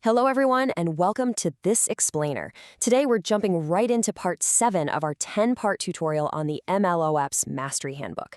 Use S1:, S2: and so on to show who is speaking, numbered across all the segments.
S1: Hello, everyone, and welcome to This Explainer. Today, we're jumping right into part 7 of our 10-part tutorial on the MLO Apps Mastery Handbook.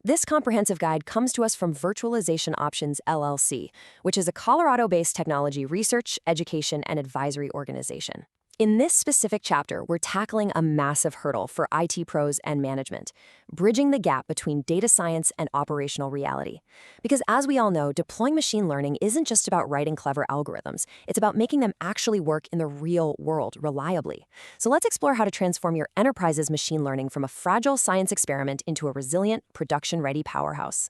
S1: This comprehensive guide comes to us from Virtualization Options LLC, which is a Colorado-based technology research, education, and advisory organization. In this specific chapter, we're tackling a massive hurdle for IT pros and management, bridging the gap between data science and operational reality. Because as we all know, deploying machine learning isn't just about writing clever algorithms. It's about making them actually work in the real world reliably. So let's explore how to transform your enterprise's machine learning from a fragile science experiment into a resilient, production-ready powerhouse.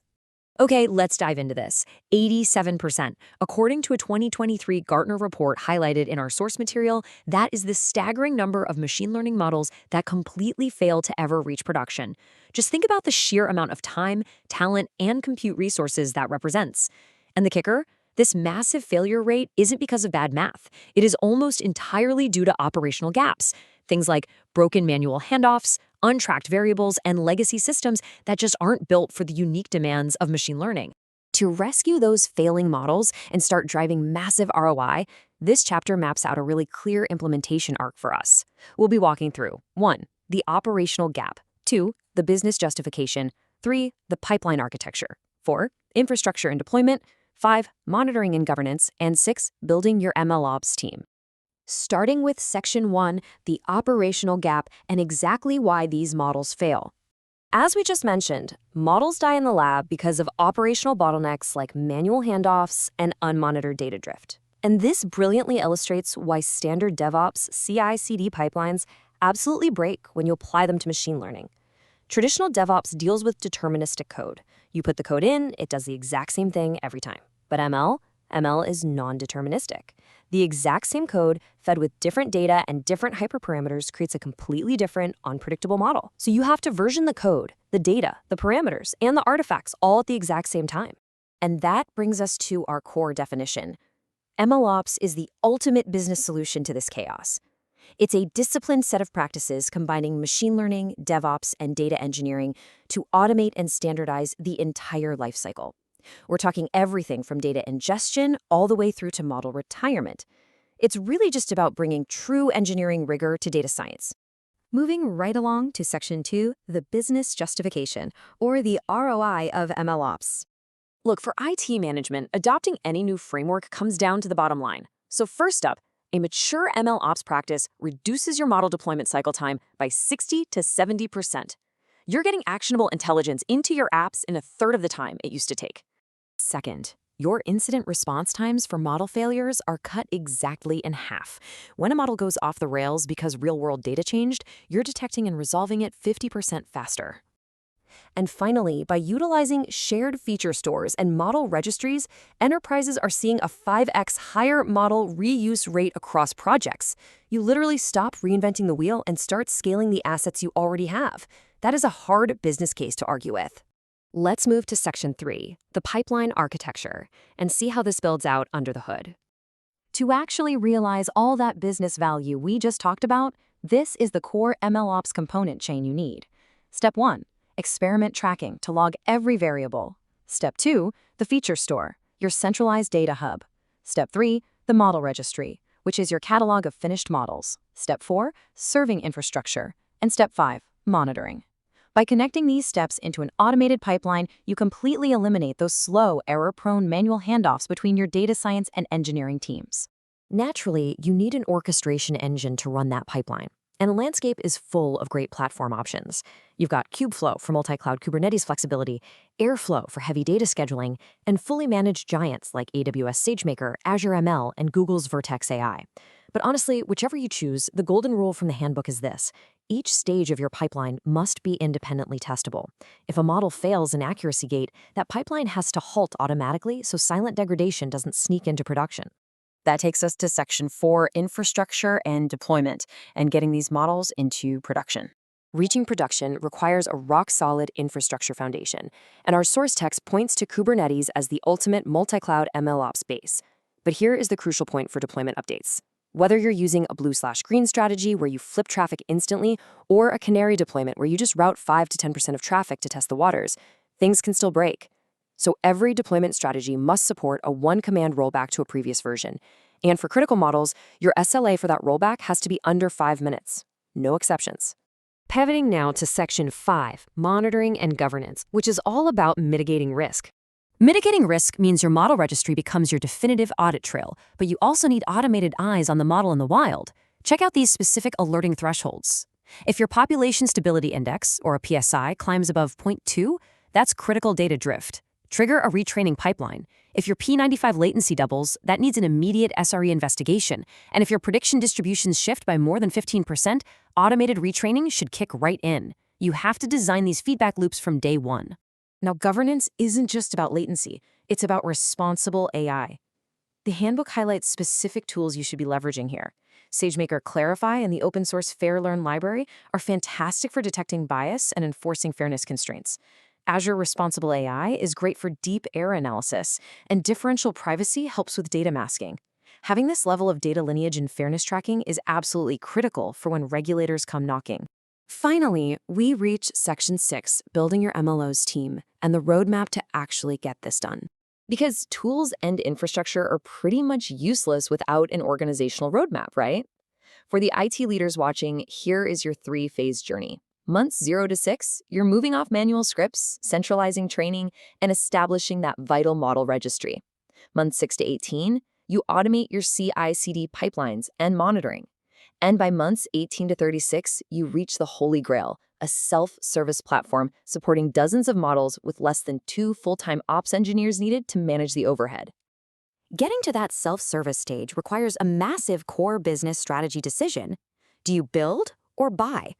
S1: Okay, let's dive into this. 87%. According to a 2023 Gartner report highlighted in our source material, that is the staggering number of machine learning models that completely fail to ever reach production. Just think about the sheer amount of time, talent, and compute resources that represents. And the kicker? This massive failure rate isn't because of bad math. It is almost entirely due to operational gaps. Things like broken manual handoffs, untracked variables, and legacy systems that just aren't built for the unique demands of machine learning. To rescue those failing models and start driving massive ROI, this chapter maps out a really clear implementation arc for us. We'll be walking through 1. The operational gap, 2. The business justification, 3. The pipeline architecture, 4. Infrastructure and deployment, 5. Monitoring and governance, and 6. Building your MLOps team. Starting with Section 1, the operational gap, and exactly why these models fail. As we just mentioned, models die in the lab because of operational bottlenecks like manual handoffs and unmonitored data drift. And this brilliantly illustrates why standard DevOps CI/CD pipelines absolutely break when you apply them to machine learning. Traditional DevOps deals with deterministic code. You put the code in, it does the exact same thing every time. But ML is non-deterministic. The exact same code fed with different data and different hyperparameters creates a completely different, unpredictable model. So you have to version the code, the data, the parameters, and the artifacts all at the exact same time. And that brings us to our core definition. MLOps is the ultimate business solution to this chaos. It's a disciplined set of practices combining machine learning, DevOps, and data engineering to automate and standardize the entire lifecycle. We're talking everything from data ingestion all the way through to model retirement. It's really just about bringing true engineering rigor to data science. Moving right along to Section 2, the business justification, or the ROI of MLOps. Look, for IT management, adopting any new framework comes down to the bottom line. So first up, a mature MLOps practice reduces your model deployment cycle time by 60 to 70%. You're getting actionable intelligence into your apps in a third of the time it used to take. Second, your incident response times for model failures are cut exactly in half. When a model goes off the rails because real-world data changed, you're detecting and resolving it 50% faster. And finally, by utilizing shared feature stores and model registries, enterprises are seeing a 5x higher model reuse rate across projects. You literally stop reinventing the wheel and start scaling the assets you already have. That is a hard business case to argue with. Let's move to Section 3, the pipeline architecture, and see how this builds out under the hood. To actually realize all that business value we just talked about, this is the core MLOps component chain you need. Step 1, experiment tracking to log every variable. Step 2, the feature store, your centralized data hub. Step 3, the model registry, which is your catalog of finished models. Step 4, serving infrastructure. And Step 5, monitoring. By connecting these steps into an automated pipeline, you completely eliminate those slow, error-prone manual handoffs between your data science and engineering teams. Naturally, you need an orchestration engine to run that pipeline, and the landscape is full of great platform options. You've got Kubeflow for multi-cloud Kubernetes flexibility, Airflow for heavy data scheduling, and fully managed giants like AWS SageMaker, Azure ML, and Google's Vertex AI. But honestly, whichever you choose, the golden rule from the handbook is this. Each stage of your pipeline must be independently testable. If a model fails an accuracy gate, that pipeline has to halt automatically so silent degradation doesn't sneak into production. That takes us to Section 4, infrastructure and deployment, and getting these models into production. Reaching production requires a rock-solid infrastructure foundation, and our source text points to Kubernetes as the ultimate multi-cloud MLOps base. But here is the crucial point for deployment updates. Whether you're using a blue/green strategy where you flip traffic instantly, or a canary deployment where you just route 5 to 10% of traffic to test the waters, things can still break. So every deployment strategy must support a one-command rollback to a previous version. And for critical models, your SLA for that rollback has to be under 5 minutes. No exceptions. Pivoting now to Section 5, Monitoring and Governance, which is all about mitigating risk. Mitigating risk means your model registry becomes your definitive audit trail, but you also need automated eyes on the model in the wild. Check out these specific alerting thresholds. If your Population Stability Index, or a PSI, climbs above 0.2, that's critical data drift. Trigger a retraining pipeline. If your P95 latency doubles, that needs an immediate SRE investigation. And if your prediction distributions shift by more than 15%, automated retraining should kick right in. You have to design these feedback loops from day one. Now, governance isn't just about latency. It's about responsible AI. The handbook highlights specific tools you should be leveraging here. SageMaker Clarify and the open-source FairLearn library are fantastic for detecting bias and enforcing fairness constraints. Azure Responsible AI is great for deep error analysis, and differential privacy helps with data masking. Having this level of data lineage and fairness tracking is absolutely critical for when regulators come knocking. Finally, we reach Section 6, Building Your MLOs Team, and the roadmap to actually get this done. Because tools and infrastructure are pretty much useless without an organizational roadmap, right? For the IT leaders watching, here is your 3-phase journey. Months 0 to 6, you're moving off manual scripts, centralizing training, and establishing that vital model registry. Months 6 to 18, you automate your CI/CD pipelines and monitoring. And by months 18 to 36, you reach the holy grail, a self-service platform supporting dozens of models with less than 2 full-time ops engineers needed to manage the overhead. Getting to that self-service stage requires a massive core business strategy decision. Do you build or buy?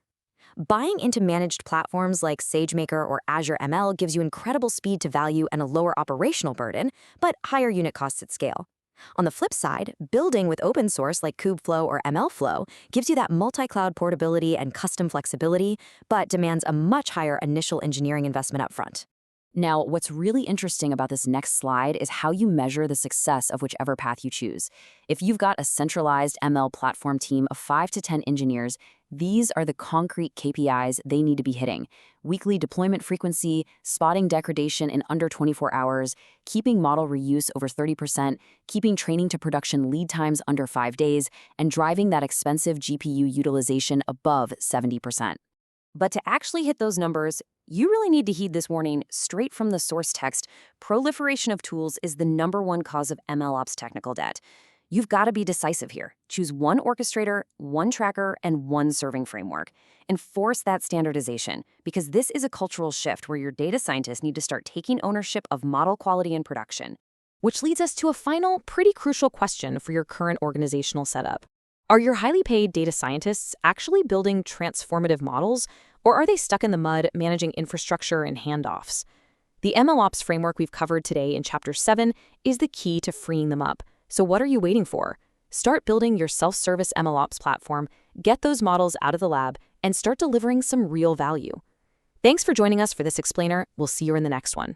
S1: Buying into managed platforms like SageMaker or Azure ML gives you incredible speed to value and a lower operational burden, but higher unit costs at scale. On the flip side, building with open source like Kubeflow or MLflow gives you that multi-cloud portability and custom flexibility, but demands a much higher initial engineering investment upfront. Now, what's really interesting about this next slide is how you measure the success of whichever path you choose. If you've got a centralized ML platform team of 5 to 10 engineers, these are the concrete KPIs they need to be hitting. Weekly deployment frequency, spotting degradation in under 24 hours, keeping model reuse over 30%, keeping training to production lead times under 5 days, and driving that expensive GPU utilization above 70%. But to actually hit those numbers, you really need to heed this warning straight from the source text. Proliferation of tools is the #1 cause of MLOps technical debt. You've got to be decisive here. Choose one orchestrator, one tracker, and one serving framework. Enforce that standardization, because this is a cultural shift where your data scientists need to start taking ownership of model quality in production. Which leads us to a final, pretty crucial question for your current organizational setup. Are your highly paid data scientists actually building transformative models, or are they stuck in the mud managing infrastructure and handoffs? The MLOps framework we've covered today in Chapter 7 is the key to freeing them up. So what are you waiting for? Start building your self-service MLOps platform, get those models out of the lab, and start delivering some real value. Thanks for joining us for this explainer. We'll see you in the next one.